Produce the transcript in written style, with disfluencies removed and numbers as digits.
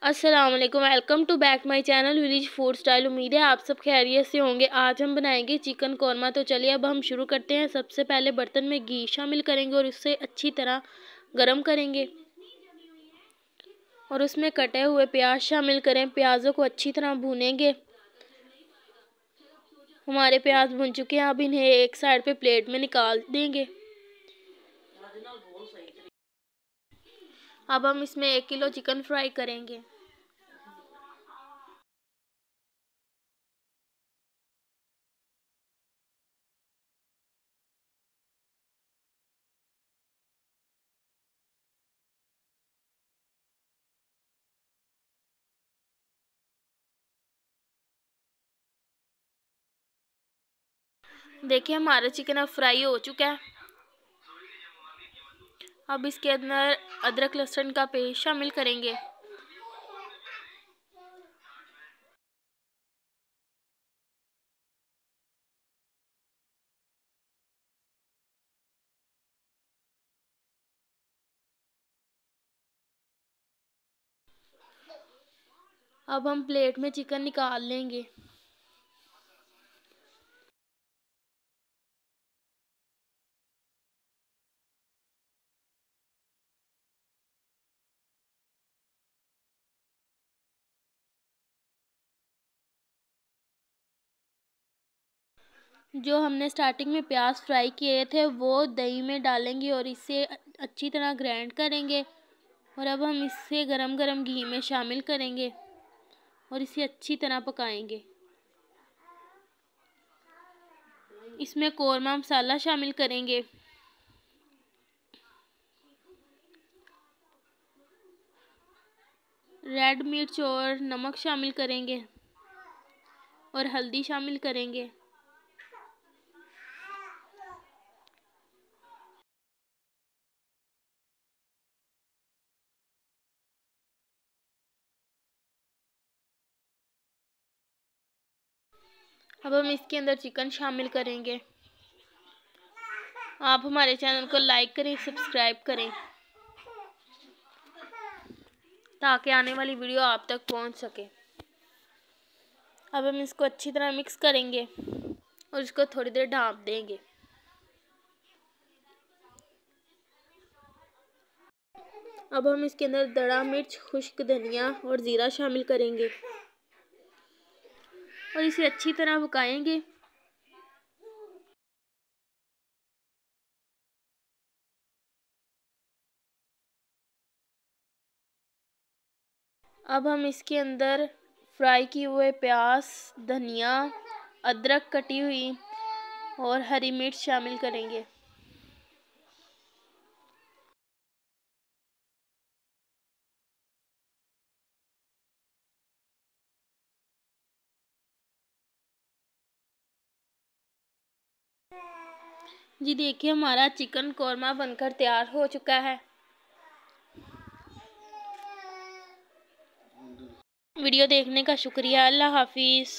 अस्सलाम वालेकुम, welcome to back my channel village food style. उम्मीद है आप सब खैरियत से होंगे। आज हम बनाएंगे चिकन कौरमा। तो चलिए अब हम शुरू करते हैं। सबसे पहले बर्तन में घी शामिल करेंगे और उससे अच्छी तरह गरम करेंगे और उसमें कटे हुए प्याज शामिल करें। प्याज़ों को अच्छी तरह भूनेंगे। हमारे प्याज भुन चुके हैं, अब इन्हें एक साइड पे प्लेट में निकाल देंगे। अब हम इसमें 1 किलो चिकन फ्राई करेंगे। देखिए हमारा चिकन अब फ्राई हो चुका है। अब इसके अंदर अदरक लहसुन का पेस्ट शामिल करेंगे। अब हम प्लेट में चिकन निकाल लेंगे। जो हमने स्टार्टिंग में प्याज फ्राई किए थे वो दही में डालेंगे और इसे अच्छी तरह ग्राइंड करेंगे। और अब हम इसे गरम गरम घी में शामिल करेंगे और इसे अच्छी तरह पकाएंगे। इसमें कौरमा मसाला शामिल करेंगे। रेड मिर्च और नमक शामिल करेंगे और हल्दी शामिल करेंगे। अब हम इसके अंदर चिकन शामिल करेंगे। आप हमारे चैनल को लाइक करें, सब्सक्राइब करें ताकि आने वाली वीडियो आप तक पहुंच सके। अब हम इसको अच्छी तरह मिक्स करेंगे और इसको थोड़ी देर ढाँप देंगे। अब हम इसके अंदर दड़ा मिर्च, खुश्क धनिया और ज़ीरा शामिल करेंगे और इसे अच्छी तरह पकाएंगे। अब हम इसके अंदर फ्राई किए हुए प्याज, धनिया, अदरक कटी हुई और हरी मिर्च शामिल करेंगे। जी देखिए हमारा चिकन कौरमा बनकर तैयार हो चुका है। वीडियो देखने का शुक्रिया। अल्लाह हाफिज़।